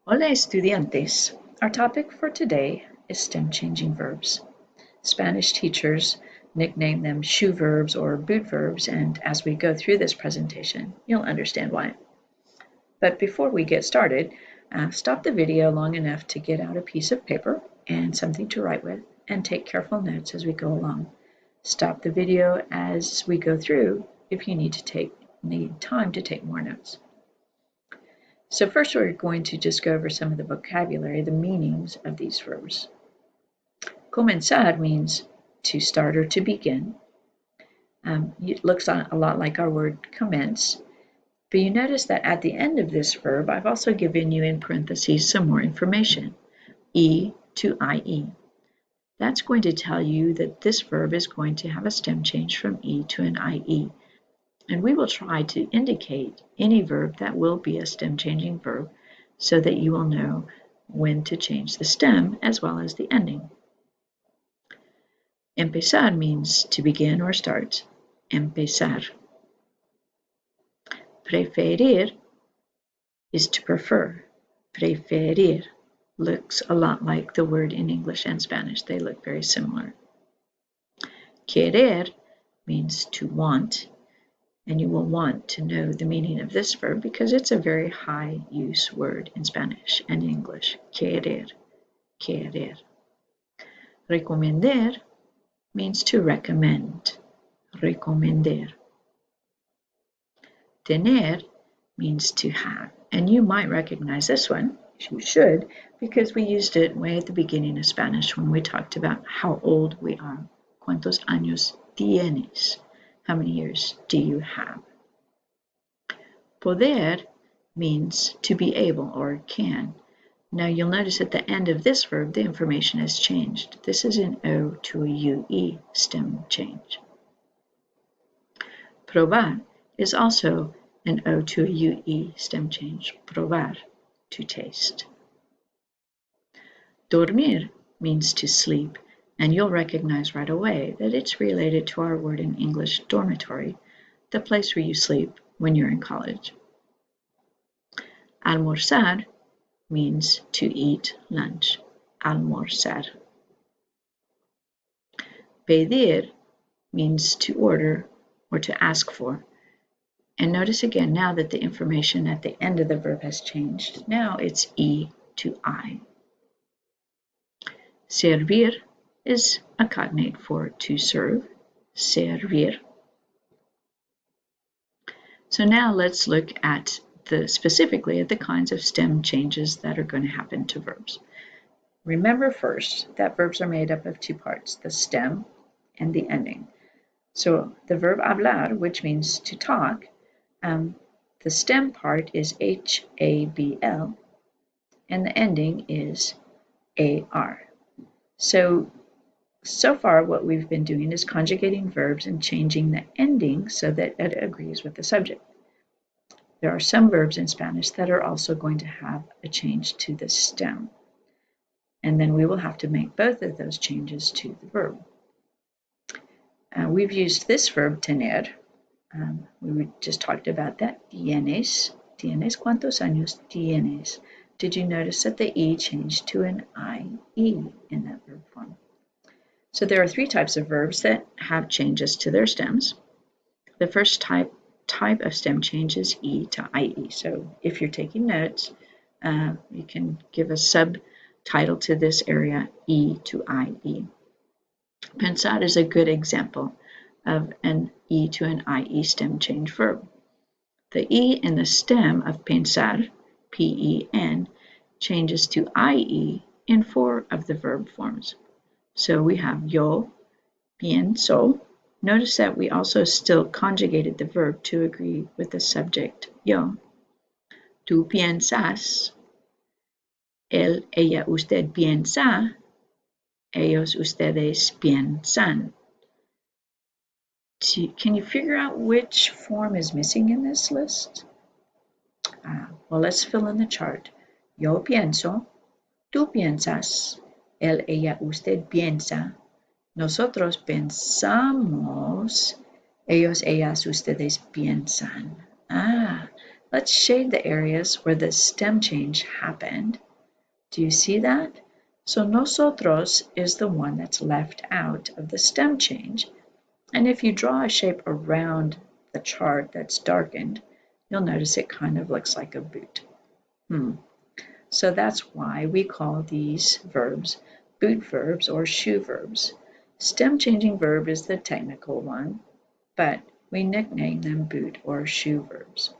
Hola estudiantes! Our topic for today is stem changing verbs. Spanish teachers nickname them shoe verbs or boot verbs, and as we go through this presentation, you'll understand why. But before we get started, stop the video long enough to get out a piece of paper and something to write with, and take careful notes as we go along. Stop the video as we go through if you need time to take more notes. So first we're going to just go over some of the vocabulary, the meanings of these verbs. Comenzar means to start or to begin. It looks a lot like our word commence, but you notice that at the end of this verb, I've also given you in parentheses some more information, E to IE. That's going to tell you that this verb is going to have a stem change from E to an IE. And we will try to indicate any verb that will be a stem changing verb so that you will know when to change the stem as well as the ending. Empezar means to begin or start. Empezar. Preferir is to prefer. Preferir looks a lot like the word in English and Spanish. They look very similar. Querer means to want. And you will want to know the meaning of this verb because it's a very high use word in Spanish and English. Querer, querer. Recomendar means to recommend. Recomendar. Tener means to have. And you might recognize this one, you should, because we used it way at the beginning of Spanish when we talked about how old we are. ¿Cuántos años tienes? How many years do you have? Poder means to be able or can. Now you'll notice at the end of this verb, the information has changed. This is an O to a UE stem change. Probar is also an O to a UE stem change. Probar, to taste. Dormir means to sleep. And you'll recognize right away that it's related to our word in English, dormitory, the place where you sleep when you're in college. Almorzar means to eat lunch. Almorzar. Pedir means to order or to ask for. And notice again now that the information at the end of the verb has changed. Now it's E to I. Servir is a cognate for to serve, servir. So now let's look at specifically at the kinds of stem changes that are going to happen to verbs. Remember first that verbs are made up of two parts, the stem and the ending. So the verb hablar, which means to talk, the stem part is HABL and the ending is AR. So far, what we've been doing is conjugating verbs and changing the ending so that it agrees with the subject. There are some verbs in Spanish that are also going to have a change to the stem. And then we will have to make both of those changes to the verb. We've used this verb, tener. We just talked about that. Tienes. Tienes. ¿Cuántos años tienes? Did you notice that the E changed to an IE in that verb form? So there are three types of verbs that have changes to their stems. The first type of stem change is E to IE. So if you're taking notes, you can give a subtitle to this area, E to IE. Pensar is a good example of an E to an IE stem change verb. The E in the stem of pensar, PEN, changes to IE in 4 of the verb forms. So we have yo, pienso. Notice that we also still conjugated the verb to agree with the subject, yo. Tú piensas. Él, ella, usted piensa. Ellos, ustedes piensan. Can you figure out which form is missing in this list? Well, let's fill in the chart. Yo pienso. Tú piensas. Él, ella, usted piensa. Nosotros pensamos. Ellos, ellas, ustedes piensan. Let's shade the areas where the stem change happened. Do you see that? So nosotros is the one that's left out of the stem change. And if you draw a shape around the chart that's darkened, you'll notice it kind of looks like a boot. So that's why we call these verbs boot verbs or shoe verbs. Stem changing verb is the technical one, but we nickname them boot or shoe verbs.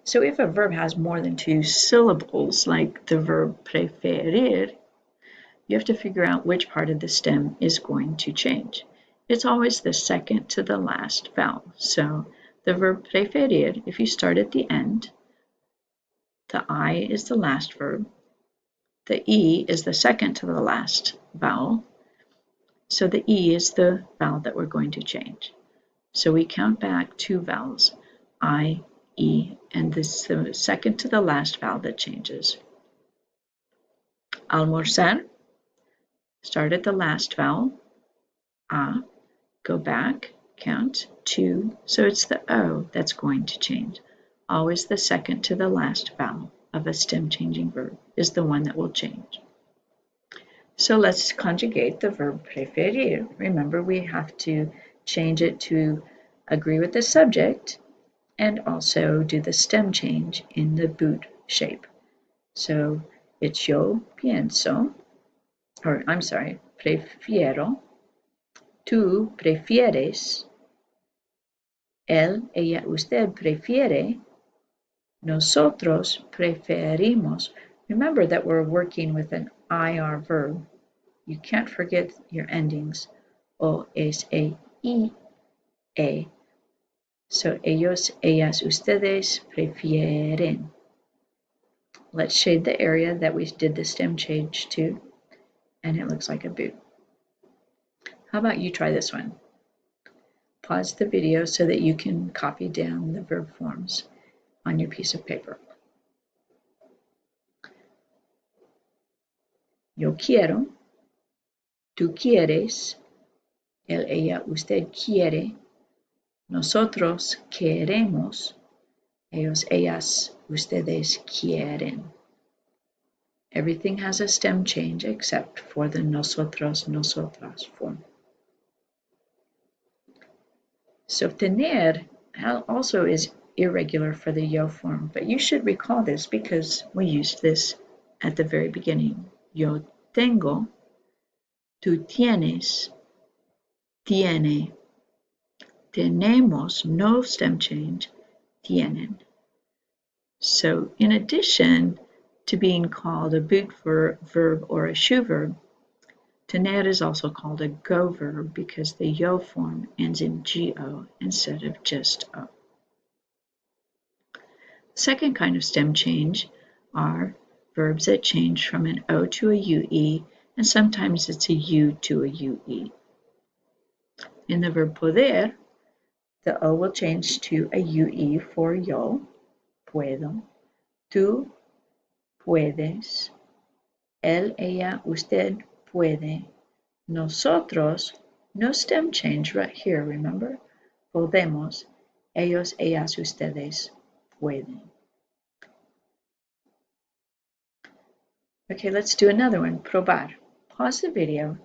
So if a verb has more than 2 syllables, like the verb preferir, you have to figure out which part of the stem is going to change. It's always the second to the last vowel. So the verb preferir, if you start at the end, the I is the last verb, the E is the second to the last vowel, so the E is the vowel that we're going to change. So we count back 2 vowels, I, E, and this is the second to the last vowel that changes. Almorzar, start at the last vowel, A, go back, count 2, so it's the O that's going to change. Always the second to the last vowel of a stem changing verb is the one that will change. So let's conjugate the verb preferir. Remember, we have to change it to agree with the subject and also do the stem change in the boot shape. So it's yo pienso, or I'm sorry, prefiero, tú prefieres, él, ella, usted prefiere, nosotros preferimos. Remember that we're working with an IR verb. You can't forget your endings. O, es, e, I, e. So ellos, ellas, ustedes prefieren. Let's shade the area that we did the stem change to, and it looks like a boot. How about you try this one? Pause the video so that you can copy down the verb forms on your piece of paper. Yo quiero, tú quieres, él, ella, usted quiere, nosotros queremos, ellos, ellas, ustedes quieren. Everything has a stem change except for the nosotros, nosotras form. So tener also is irregular for the yo form, but you should recall this because we used this at the very beginning. Yo tengo, tú tienes, tiene, tenemos, no stem change, tienen. So in addition to being called a boot verb or a shoe verb, tener is also called a go verb because the yo form ends in go instead of just o. The second kind of stem change are verbs that change from an o to a ue, and sometimes it's a u to a ue. In the verb poder, the o will change to a ue for yo, puedo, tú puedes, él, ella, usted puede, nosotros, no stem change right here, remember? Podemos, ellos, ellas, ustedes pueden. Okay, let's do another one, probar. Pause the video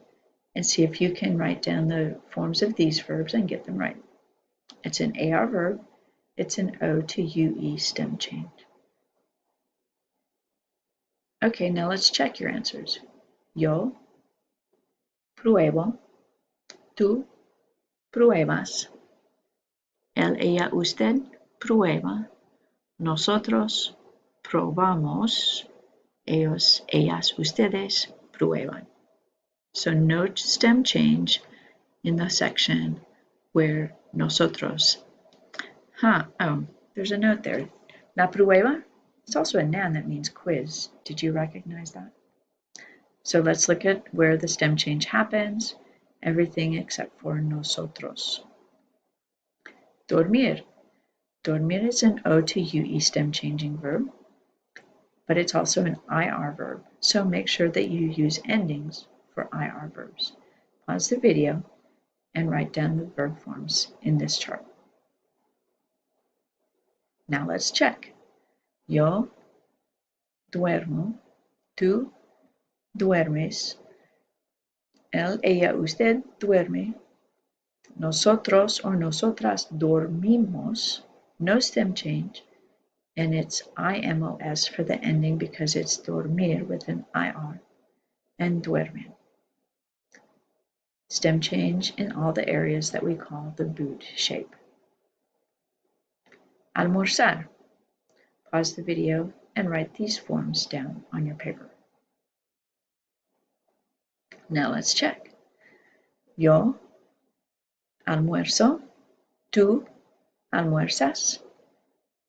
and see if you can write down the forms of these verbs and get them right. It's an AR verb. It's an O to UE stem change. Okay, now let's check your answers. Yo pruebo, tú pruebas, él, ella, usted prueba, nosotros probamos, ellos, ellas, ustedes prueban. So no stem change in the section where nosotros. There's a note there. La prueba, it's also a noun that means quiz. Did you recognize that? So let's look at where the stem change happens. Everything except for nosotros. Dormir. Dormir is an O to UE stem changing verb, but it's also an IR verb. So make sure that you use endings for IR verbs. Pause the video and write down the verb forms in this chart. Now let's check. Yo duermo, tú duermes, él, ella, usted duerme, nosotros or nosotras dormimos, no stem change, and it's IMOS for the ending because it's dormir with an IR, and duermen. Stem change in all the areas that we call the boot shape. Almorzar. Pause the video and write these forms down on your paper. Now let's check. Yo almuerzo, tú almuerzas,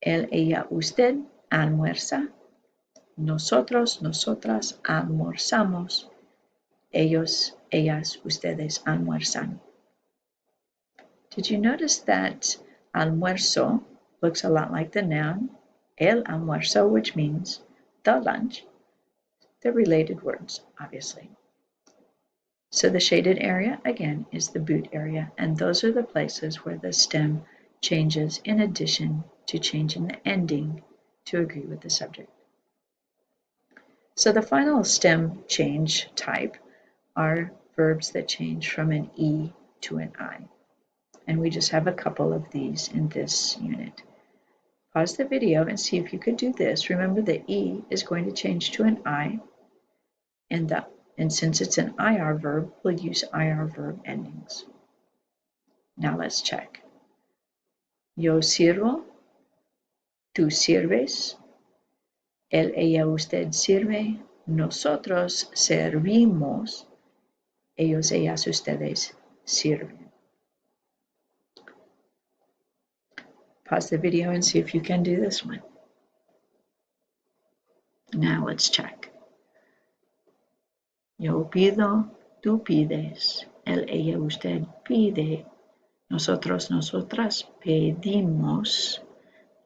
él, ella, usted almuerza, nosotros, nosotras almorzamos, ellos, ellas, ustedes almuerzan. Did you notice that almuerzo looks a lot like the noun el almuerzo, which means the lunch? They're related words, obviously. So the shaded area, again, is the boot area, and those are the places where the stem changes in addition to changing the ending to agree with the subject. So the final stem change type are verbs that change from an E to an I. And we just have a couple of these in this unit. Pause the video and see if you could do this. Remember the E is going to change to an I, and since it's an IR verb, we'll use IR verb endings. Now let's check. Yo sirvo, tú sirves, él, ella, usted sirve, nosotros servimos, ellos, ellas, ustedes sirven. Pause the video and see if you can do this one. Now let's check. Yo pido, tú pides, él, ella, usted pide, nosotros, nosotras pedimos,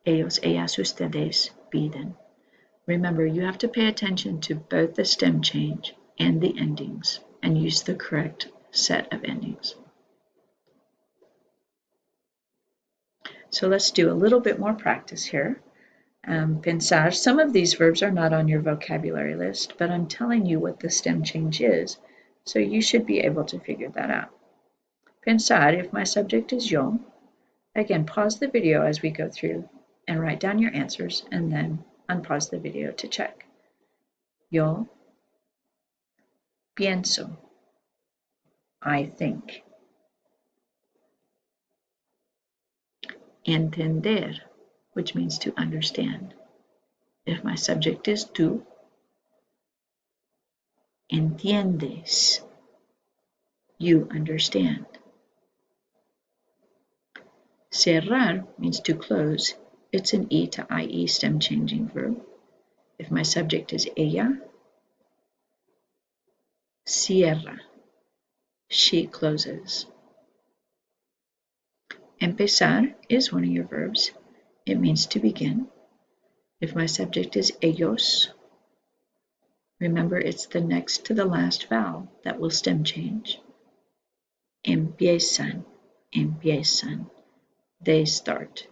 ellos, ellas, ustedes piden. Remember, you have to pay attention to both the stem change and the endings and use the correct set of endings. So let's do a little bit more practice here. Pensar, some of these verbs are not on your vocabulary list, but I'm telling you what the stem change is, so you should be able to figure that out. Pensar, if my subject is yo, again, pause the video as we go through and write down your answers, and then unpause the video to check. Yo pienso, I think. Entender, which means to understand. If my subject is tú, entiendes, you understand. Cerrar means to close. It's an E to IE stem changing verb. If my subject is ella, cierra, she closes. Empezar is one of your verbs. It means to begin. If my subject is ellos, remember it's the next to the last vowel that will stem change. Empiezan, empiezan, they start.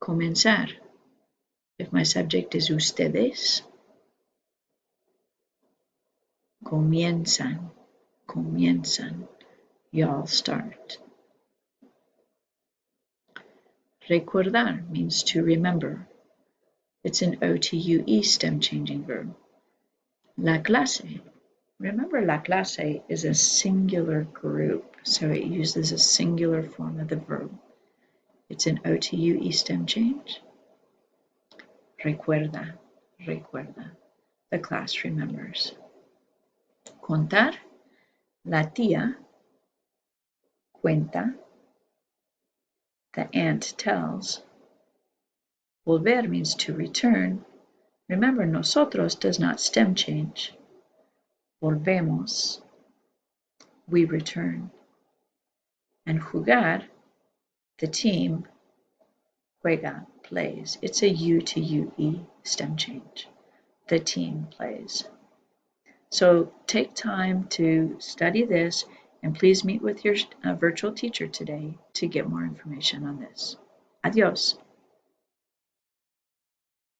Comenzar. If my subject is ustedes, comienzan, comienzan, y'all start. Recordar means to remember. It's an OTUE stem changing verb. La clase. Remember, la clase is a singular group, so it uses a singular form of the verb. It's an OTUE stem change. Recuerda, recuerda. The class remembers. Contar. La tía cuenta. The aunt tells. Volver means to return. Remember, nosotros does not stem change. Volvemos, we return. And jugar, the team, juega, plays. It's a U to UE stem change. The team plays. So take time to study this, and please meet with your virtual teacher today to get more information on this. Adios.